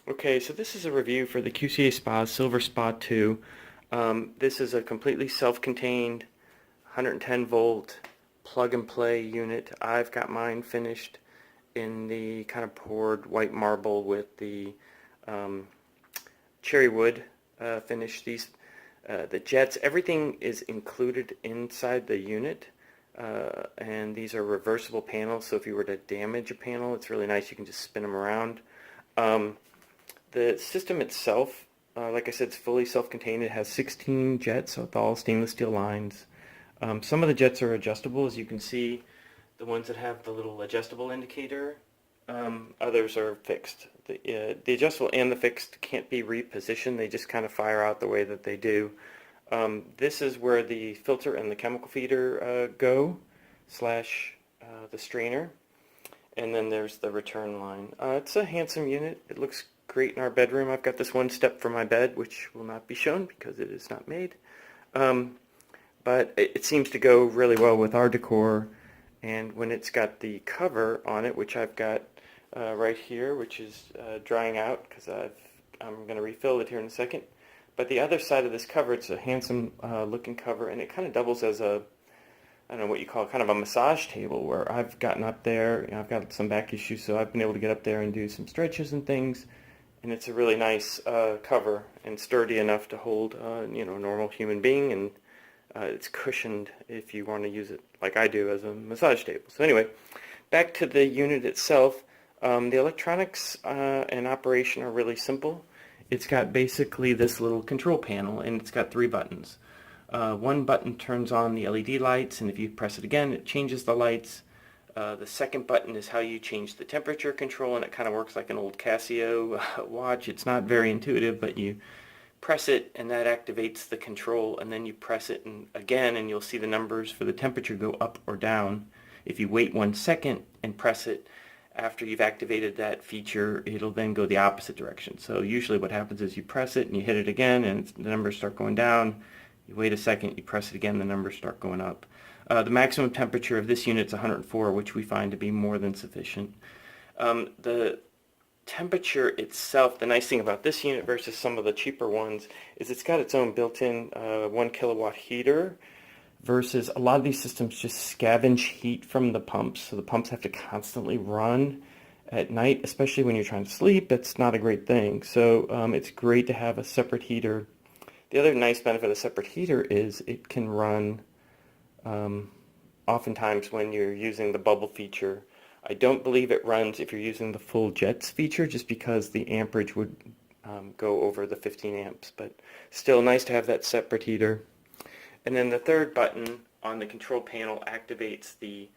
Okay, so this is a review for the QCA Spa Silver Spa 2. This is a completely self-contained 110 volt plug and play unit. I've got mine finished in the kind of poured white marble with the um, cherry wood finish. The jets, everything is included inside the unit. And these are reversible panels, so if you were to damage a panel, it's really nice. You can just spin them around. Um, The system itself, like I said, it's fully self-contained. It has 16 jets with all stainless steel lines. Some of the jets are adjustable, as you can see, the ones that have the little adjustable indicator. Others are fixed. The adjustable and the fixed can't be repositioned. They just kind of fire out the way that they do. This is where the filter and the chemical feeder go, slash the strainer. And then there's the return line. It's a handsome unit. It looks great in our bedroom. I've got this one step for my bed, which will not be shown because it is not made. But it seems to go really well with our decor. And when it's got the cover on it, which I've got right here, which is drying out because I'm going to refill it here in a second. But the other side of this cover, it's a handsome looking cover, and it kind of doubles as a, I don't know what you call it, kind of a massage table where I've gotten up there. You know, I've got some back issues, so I've been able to get up there and do some stretches and things. And it's a really nice cover and sturdy enough to hold, a normal human being. And it's cushioned if you want to use it like I do as a massage table. So anyway, back to the unit itself. The electronics and operation are really simple. It's got basically this little control panel, and it's got 3 buttons. One button turns on the LED lights, and if you press it again, it changes the lights. The second button is how you change the temperature control, and it kind of works like an old Casio watch. It's not very intuitive, but you press it, and that activates the control, and then you press it again, and you'll see the numbers for the temperature go up or down. If you wait 1 second and press it, after you've activated that feature, it'll then go the opposite direction. So usually what happens is you press it, and you hit it again, and the numbers start going down. You wait a second, you press it again, the numbers start going up. The maximum temperature of this unit is 104, which we find to be more than sufficient. The temperature itself, the nice thing about this unit versus some of the cheaper ones, is it's got its own built-in 1 kilowatt heater, versus a lot of these systems just scavenge heat from the pumps, so the pumps have to constantly run at night, especially when you're trying to sleep. It's not a great thing. So it's great to have a separate heater. The other nice benefit of a separate heater is it can run oftentimes when you're using the bubble feature. I don't believe it runs if you're using the full jets feature, just because the amperage would go over the 15 amps, but still nice to have that separate heater. And then the third button on the control panel activates the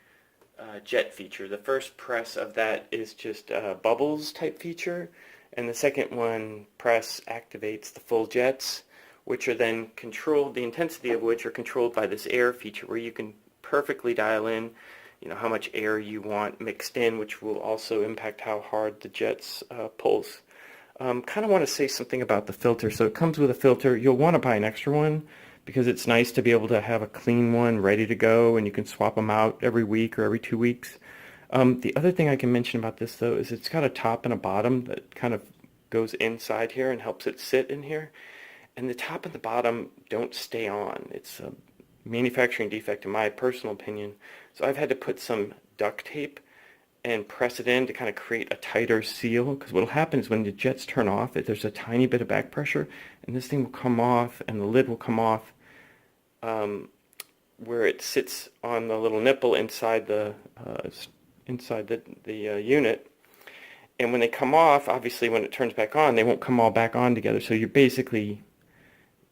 jet feature. The first press of that is just a bubbles type feature, and the second one press activates the full jets, which are then controlled, the intensity of which are controlled by this air feature, where you can perfectly dial in, how much air you want mixed in, which will also impact how hard the jets pulse. Kind of want to say something about the filter. So it comes with a filter. You'll want to buy an extra one because it's nice to be able to have a clean one ready to go, and you can swap them out every week or every 2 weeks. The other thing I can mention about this, though, is it's got a top and a bottom that kind of goes inside here and helps it sit in here. And the top and the bottom don't stay on. It's a manufacturing defect in my personal opinion. So I've had to put some duct tape and press it in to kind of create a tighter seal, because what will happen is when the jets turn off, there's a tiny bit of back pressure, and this thing will come off, and the lid will come off where it sits on the little nipple inside the unit. And when they come off, obviously when it turns back on, they won't come all back on together. So you're basically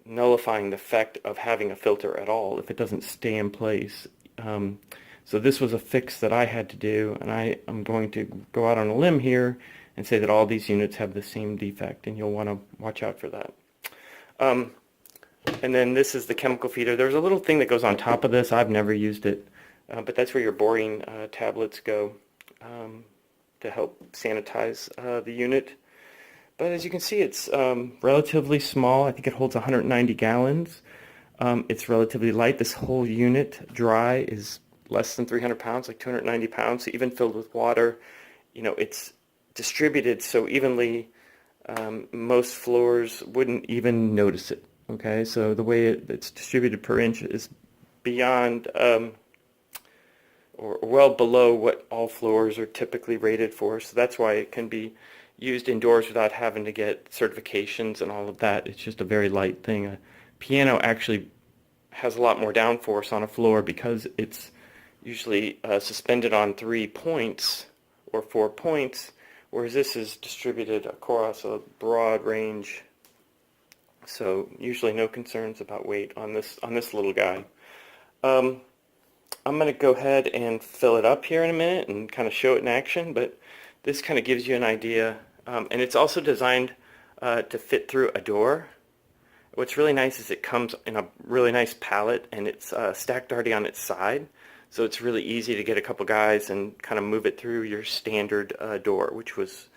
nullifying the effect of having a filter at all if it doesn't stay in place. So this was a fix that I had to do, and I'm going to go out on a limb here and say that all these units have the same defect, and you'll want to watch out for that. And then this is the chemical feeder. There's a little thing that goes on top of this. I've never used it, but that's where your boring tablets go to help sanitize the unit. But as you can see, it's relatively small. I think it holds 190 gallons. It's relatively light. This whole unit dry is less than 300 pounds, like 290 pounds. So even filled with water, it's distributed so evenly Most floors wouldn't even notice it. Okay, so the way it's distributed per inch is beyond or well below what all floors are typically rated for. So that's why it can be used indoors without having to get certifications and all of that. It's just a very light thing. A piano actually has a lot more downforce on a floor because it's usually suspended on 3 points or 4 points, whereas this is distributed across a broad range. So usually no concerns about weight on this little guy. I'm going to go ahead and fill it up here in a minute and kind of show it in action, but this kind of gives you an idea. And it's also designed to fit through a door. What's really nice is it comes in a really nice pallet, and it's stacked already on its side. So it's really easy to get a couple guys and kind of move it through your standard door, which was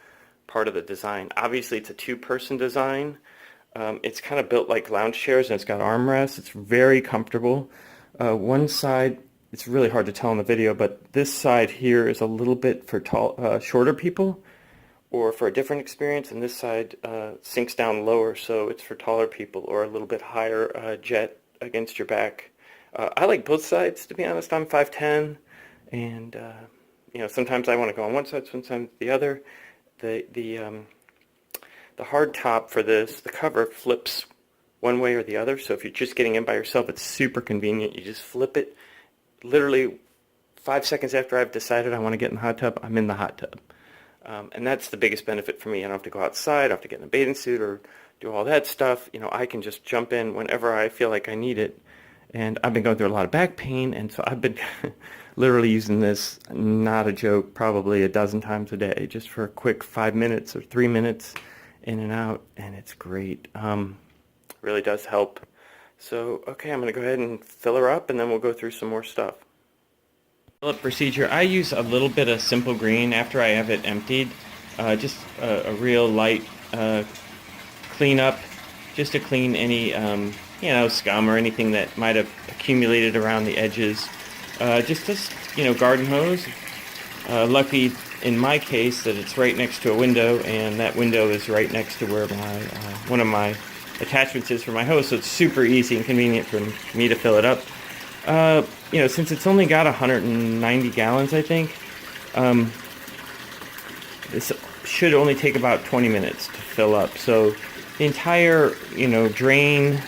part of the design. Obviously, it's a two-person design. It's kind of built like lounge chairs, and it's got armrests. It's very comfortable. One side, it's really hard to tell in the video, but this side here is a little bit for shorter people or for a different experience, and this side sinks down lower, so it's for taller people or a little bit higher jet against your back. I like both sides, to be honest. I'm 5'10", and you know, sometimes I want to go on one side, sometimes the other. The hard top for this, the cover flips one way or the other, so if you're just getting in by yourself, it's super convenient. You just flip it. Literally 5 seconds after I've decided I want to get in the hot tub, I'm in the hot tub. And that's the biggest benefit for me. I don't have to go outside, I don't have to get in a bathing suit or do all that stuff. You know, I can just jump in whenever I feel like I need it. And I've been going through a lot of back pain, and so I've been literally using this, not a joke, probably a dozen times a day, just for a quick 5 minutes or 3 minutes in and out, and it's great. Really does help. So, okay, I'm going to go ahead and fill her up, and then we'll go through some more stuff. Fill-up procedure. I use a little bit of Simple Green after I have it emptied. Just a real light cleanup, just to clean any you know, scum or anything that might have accumulated around the edges. Just you know, garden hose. Lucky in my case that it's right next to a window, and that window is right next to where my one of my attachments is for my hose, so it's super easy and convenient for me to fill it up. You know, since it's only got 190 gallons, I think, this should only take about 20 minutes to fill up. So the entire, you know, drain,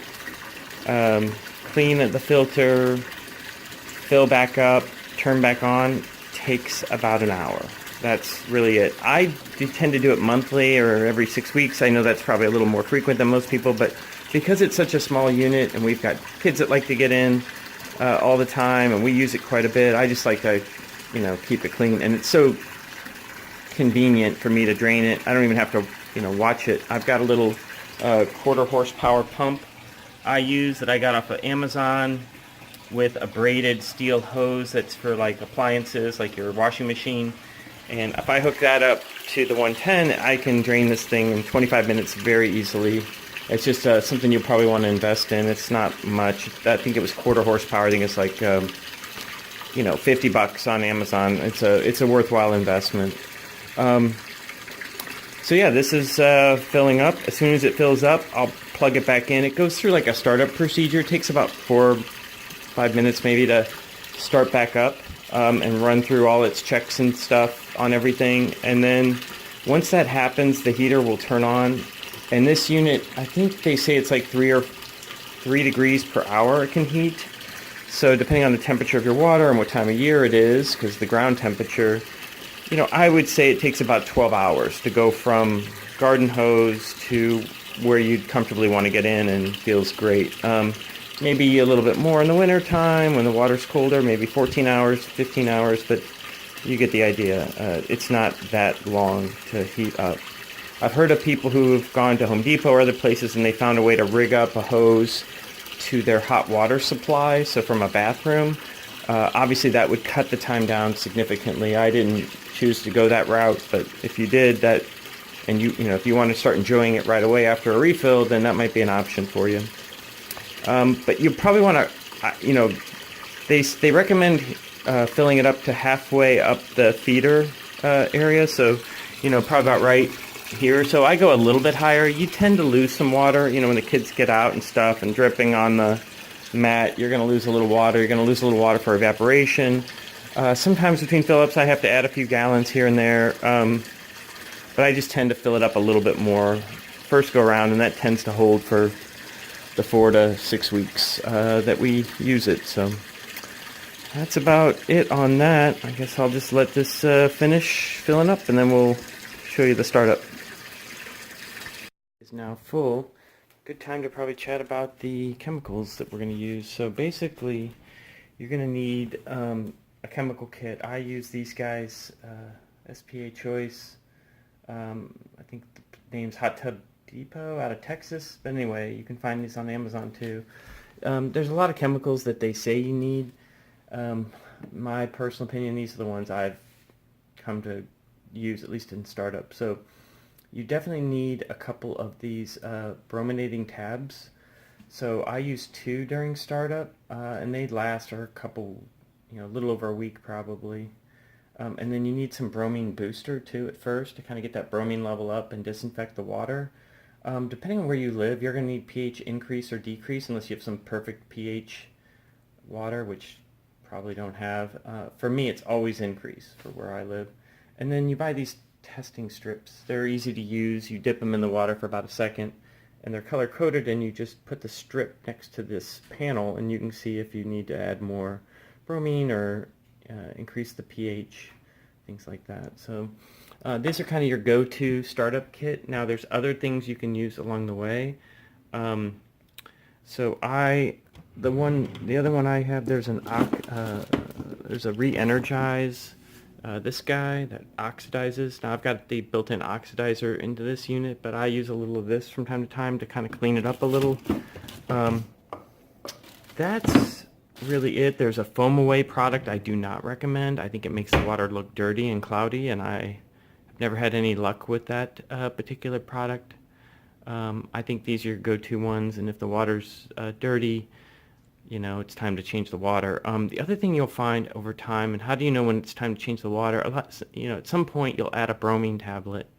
clean the filter, fill back up, turn back on, takes about an hour. That's really it. I tend to do it monthly or every 6 weeks. I know that's probably a little more frequent than most people, but because it's such a small unit and we've got kids that like to get in all the time and we use it quite a bit, I just like to, you know, keep it clean. And it's so convenient for me to drain it. I don't even have to, you know, watch it. I've got a little quarter horsepower pump I use that I got off of Amazon with a braided steel hose that's for like appliances, like your washing machine. And if I hook that up to the 110, I can drain this thing in 25 minutes very easily. It's just something you'll probably want to invest in. It's not much. I think it was quarter horsepower. I think it's like you know, $50 on Amazon. It's a worthwhile investment. So yeah, this is filling up. As soon as it fills up, I'll plug it back in. It goes through like a startup procedure. It takes about 4-5 minutes maybe to start back up and run through all its checks and stuff on everything. And then once that happens, the heater will turn on. And this unit, I think they say it's like 3 degrees per hour it can heat. So depending on the temperature of your water and what time of year it is, because the ground temperature, you know, I would say it takes about 12 hours to go from garden hose to where you'd comfortably want to get in, and feels great. Maybe a little bit more in the winter time when the water's colder, maybe 14 hours, 15 hours, but you get the idea. It's not that long to heat up. I've heard of people who've gone to Home Depot or other places and they found a way to rig up a hose to their hot water supply, so from a bathroom. Obviously that would cut the time down significantly. I didn't choose to go that route, but if you did that, and you know, if you want to start enjoying it right away after a refill, then that might be an option for you. But you probably want to, you know, they recommend filling it up to halfway up the feeder area, so, you know, probably about right here. So I go a little bit higher. You tend to lose some water, you know, when the kids get out and stuff and dripping on the mat, you're going to lose a little water. You're going to lose a little water for evaporation. Sometimes between fill-ups I have to add a few gallons here and there, but I just tend to fill it up a little bit more first go around, and that tends to hold for the 4 to 6 weeks that we use it. So that's about it on that. I guess I'll just let this finish filling up, and then we'll show you the startup. It's now full. Good time to probably chat about the chemicals that we're going to use. So basically, you're going to need a chemical kit. I use these guys, SPA Choice. I think the name's Hot Tub Depot out of Texas. But anyway, you can find these on Amazon too. There's a lot of chemicals that they say you need. My personal opinion, these are the ones I've come to use, at least in startup. So you definitely need a couple of these brominating tabs. So I use 2 during startup, and they last for a couple, a little over a week probably. And then you need some bromine booster too at first to kind of get that bromine level up and disinfect the water. Depending on where you live, you're going to need pH increase or decrease unless you have some perfect pH water, which probably don't have. For me, it's always increase for where I live. And then you buy these testing strips. They're easy to use. You dip them in the water for about a second, and they're color coded, and you just put the strip next to this panel, and you can see if you need to add more bromine or increase the pH, things like that. So these are kind of your go-to startup kit. Now there's other things you can use along the way. So the other one I have, there's a re-energize. This guy that oxidizes. Now I've got the built-in oxidizer into this unit, but I use a little of this from time to time to kind of clean it up a little. That's really it. There's a foam away product I do not recommend. I think it makes the water look dirty and cloudy, and I have never had any luck with that particular product. I think these are your go-to ones, and if the water's dirty, it's time to change the water. The other thing you'll find over time, and how do you know when it's time to change the water? At some point you'll add a bromine tablet,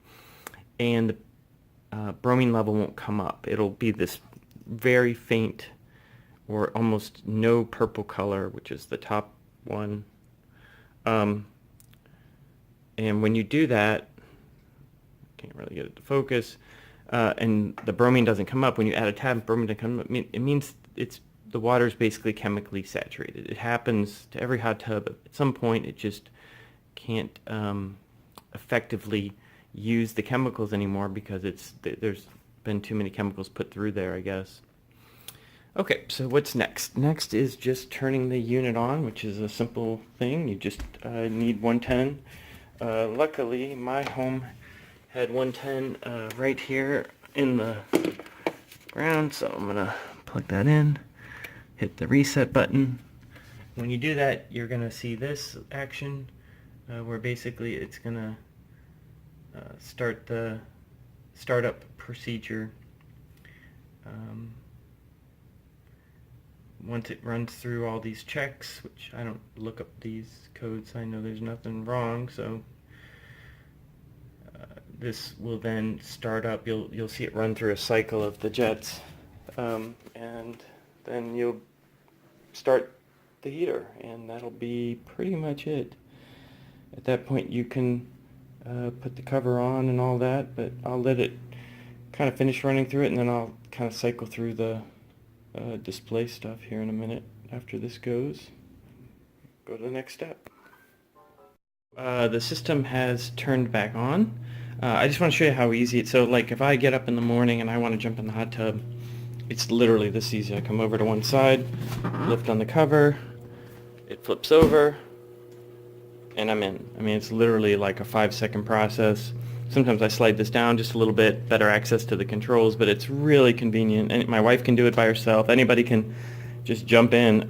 and the bromine level won't come up. It'll be this very faint or almost no purple color, which is the top one. And when you do that, can't really get it to focus, and the bromine doesn't come up, when you add a tab, bromine doesn't come up, it means the water is basically chemically saturated. It happens to every hot tub. At some point, it just can't effectively use the chemicals anymore because there's been too many chemicals put through there, I guess. Okay, so what's next? Next is just turning the unit on, which is a simple thing. You just need 110. Luckily, my home had 110 right here in the ground, so I'm going to plug that in. Hit the reset button. When you do that, you're going to see this action where basically it's going to start the startup procedure. Once it runs through all these checks, which I don't look up these codes, I know there's nothing wrong, so this will then start up. You'll see it run through a cycle of the jets, and then you'll start the heater, and that'll be pretty much it. At that point you can put the cover on and all that, but I'll let it kind of finish running through it, and then I'll kind of cycle through the display stuff here in a minute after this goes. Go to the next step. The system has turned back on. I just want to show you how easy it's. So like if I get up in the morning and I want to jump in the hot tub, it's literally this easy. I come over to one side, lift on the cover, it flips over, and I'm in. I mean, it's literally like a 5-second process. Sometimes I slide this down just a little bit, better access to the controls, but it's really convenient. And my wife can do it by herself. Anybody can just jump in.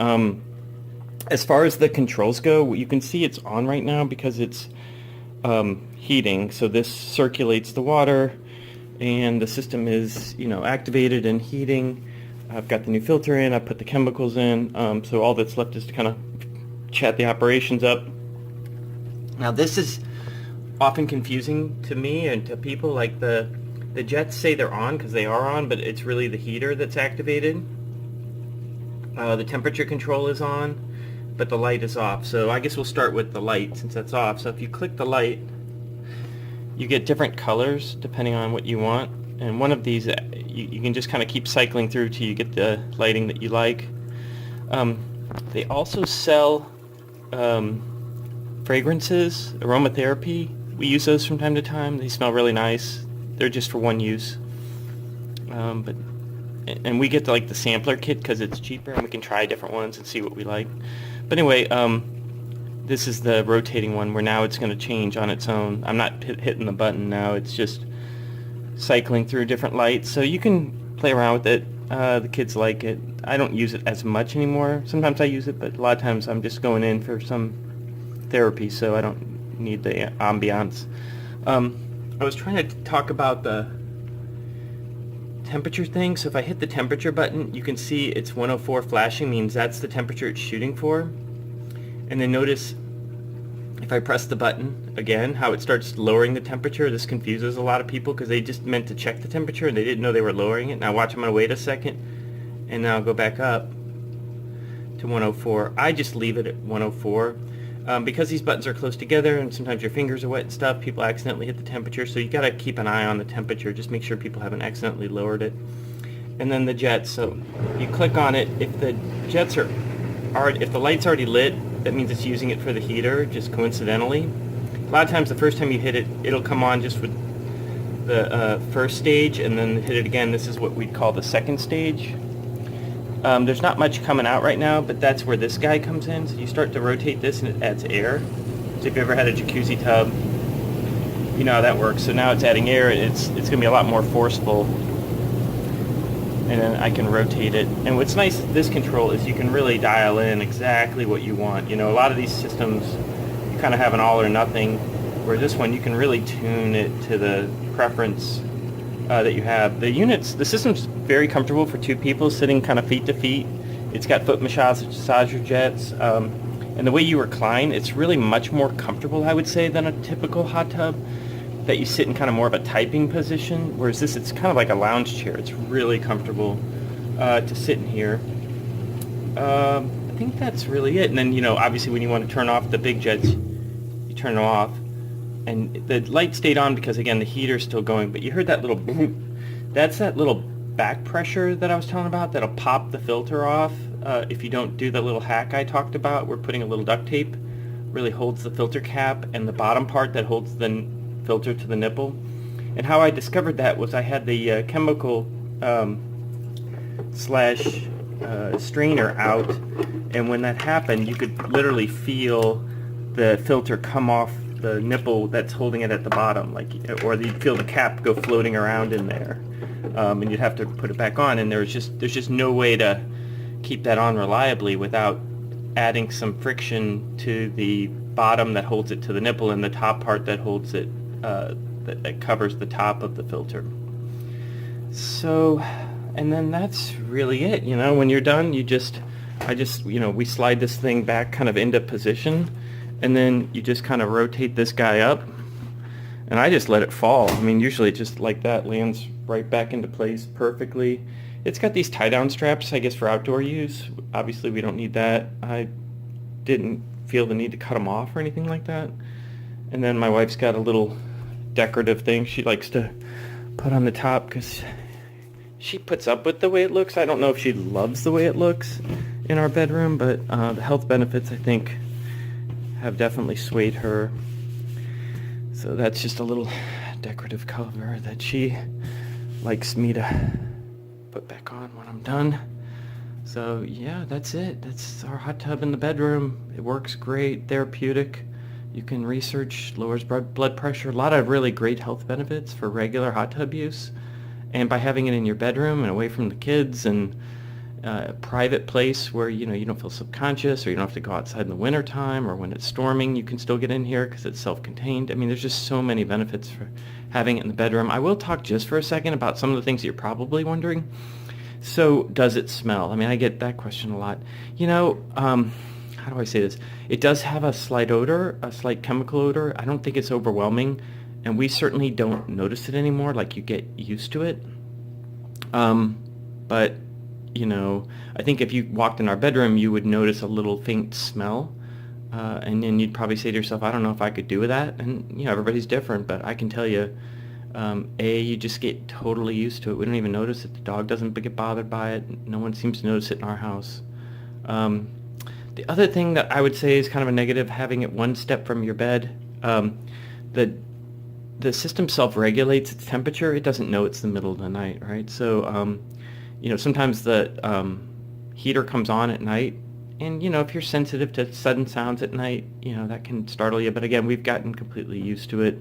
As far as the controls go, you can see it's on right now because it's heating. So this circulates the water, and the system is, activated and heating. I've got the new filter in. I put the chemicals in. So all that's left is to kind of chat the operations up. Now this is often confusing to me and to people. Like the jets say they're on because they are on, but it's really the heater that's activated. The temperature control is on, but the light is off. So I guess we'll start with the light since that's off. So if you click the light, you get different colors depending on what you want. And one of these, you can just kind of keep cycling through till you get the lighting that you like. They also sell fragrances, aromatherapy. We use those from time to time. They smell really nice. They're just for one use. And we get the sampler kit because it's cheaper, and we can try different ones and see what we like. But anyway, this is the rotating one where now it's going to change on its own. I'm not hitting the button now. It's just cycling through different lights. So you can play around with it. The kids like it. I don't use it as much anymore. Sometimes I use it, but a lot of times I'm just going in for some therapy, so I don't need the ambiance. I was trying to talk about the temperature thing. So if I hit the temperature button, you can see it's 104 flashing, means that's the temperature it's shooting for. And then notice if I press the button again, how it starts lowering the temperature. This confuses a lot of people because they just meant to check the temperature and they didn't know they were lowering it. Now watch, I'm going to wait a second and now go back up to 104. I just leave it at 104. Because these buttons are close together and sometimes your fingers are wet and stuff, people accidentally hit the temperature, so you got to keep an eye on the temperature. Just make sure people haven't accidentally lowered it. And then the jets, so you click on it. If the jets are already, if the light's already lit, that means it's using it for the heater, just coincidentally. A lot of times the first time you hit it, it'll come on just with the first stage, and then hit it again. This is what we'd call the second stage. There's not much coming out right now, but that's where this guy comes in. So you start to rotate this and it adds air. So if you ever had a jacuzzi tub, you know how that works. So now it's adding air. It's going to be a lot more forceful. And then I can rotate it. And what's nice with this control is you can really dial in exactly what you want. You know, a lot of these systems, you kind of have an all or nothing, where this one you can really tune it to the preference that you have. The system's very comfortable for two people sitting kind of feet to feet. It's got foot massager jets, and the way you recline, it's really much more comfortable, I would say, than a typical hot tub that you sit in kind of more of a typing position, whereas this, it's kind of like a lounge chair. It's really comfortable to sit in here. I think that's really it. And then, you know, obviously when you want to turn off the big jets, you turn them off. And the light stayed on because, again, the heater's still going. But you heard that little boop. That's that little back pressure that I was telling about that'll pop the filter off if you don't do the little hack I talked about. We're putting a little duct tape, really holds the filter cap, and the bottom part that holds the filter to the nipple. And how I discovered that was I had the chemical slash strainer out, and when that happened, you could literally feel the filter come off the nipple that's holding it at the bottom, like, or you'd feel the cap go floating around in there, and you'd have to put it back on. And there's just no way to keep that on reliably without adding some friction to the bottom that holds it to the nipple and the top part that holds it, that covers the top of the filter. So, and then that's really it. You know, when you're done, you know, we slide this thing back kind of into position. And then you just kind of rotate this guy up, and I just let it fall. I mean, usually it just like that lands right back into place perfectly. It's got these tie-down straps, I guess, for outdoor use. Obviously, we don't need that. I didn't feel the need to cut them off or anything like that. And then my wife's got a little decorative thing she likes to put on the top because she puts up with the way it looks. I don't know if she loves the way it looks in our bedroom, but the health benefits, I think, have definitely swayed her. So that's just a little decorative cover that she likes me to put back on when I'm done. So yeah, that's it. That's our hot tub in the bedroom. It works great, therapeutic. You can research, lowers blood pressure, a lot of really great health benefits for regular hot tub use. And by having it in your bedroom and away from the kids and a private place where, you know, you don't feel subconscious, or you don't have to go outside in the wintertime, or when it's storming, you can still get in here because it's self-contained. I mean, there's just so many benefits for having it in the bedroom. I will talk just for a second about some of the things that you're probably wondering. So, does it smell? I mean, I get that question a lot. You know, how do I say this? It does have a slight odor, a slight chemical odor. I don't think it's overwhelming, and we certainly don't notice it anymore. Like, you get used to it. But, I think if you walked in our bedroom, you would notice a little faint smell. And then you'd probably say to yourself, I don't know if I could do with that. And, everybody's different, but I can tell you, you just get totally used to it. We don't even notice it. The dog doesn't get bothered by it. No one seems to notice it in our house. The other thing that I would say is kind of a negative, having it one step from your bed. The system self-regulates its temperature. It doesn't know it's the middle of the night, right? So, sometimes the heater comes on at night, and, if you're sensitive to sudden sounds at night, that can startle you. But again, we've gotten completely used to it.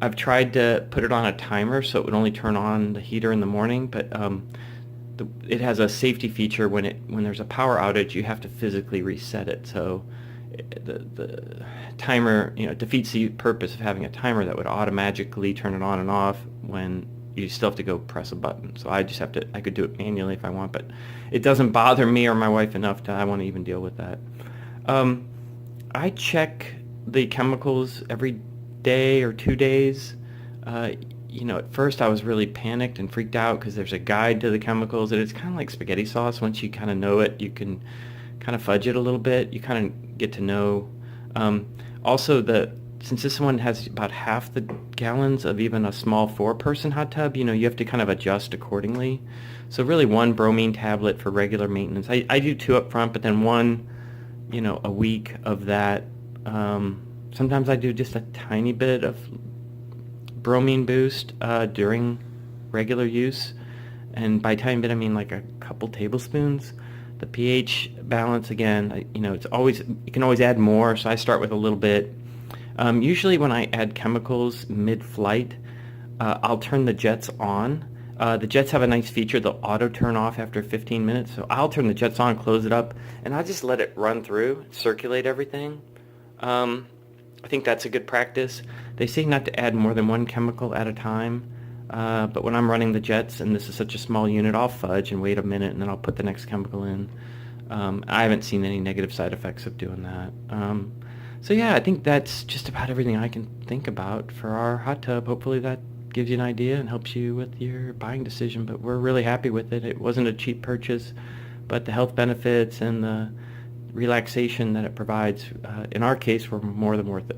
I've tried to put it on a timer so it would only turn on the heater in the morning, but it has a safety feature. When there's a power outage, you have to physically reset it. So the timer, defeats the purpose of having a timer that would automatically turn it on and off when you still have to go press a button. So I could do it manually if I want, but it doesn't bother me or my wife enough I want to even deal with that. I check the chemicals every day or 2 days. At first I was really panicked and freaked out because there's a guide to the chemicals, and it's kind of like spaghetti sauce. Once you kind of know it, you can kind of fudge it a little bit. You kind of get to know. Also, since this one has about half the gallons of even a small 4-person hot tub, you have to kind of adjust accordingly. So really, 1 bromine tablet for regular maintenance. I do 2 up front, but then 1, a week of that. Sometimes I do just a tiny bit of bromine boost during regular use, and by tiny bit I mean like a couple tablespoons. The pH balance, again, you can always add more, so I start with a little bit. Usually when I add chemicals mid-flight, I'll turn the jets on. The jets have a nice feature, they'll auto turn off after 15 minutes, so I'll turn the jets on, close it up, and I'll just let it run through, circulate everything. I think that's a good practice. They say not to add more than 1 chemical at a time, but when I'm running the jets, and this is such a small unit, I'll fudge and wait a minute, and then I'll put the next chemical in. I haven't seen any negative side effects of doing that. So yeah, I think that's just about everything I can think about for our hot tub. Hopefully that gives you an idea and helps you with your buying decision, but we're really happy with it. It wasn't a cheap purchase, but the health benefits and the relaxation that it provides, in our case, were more than worth it.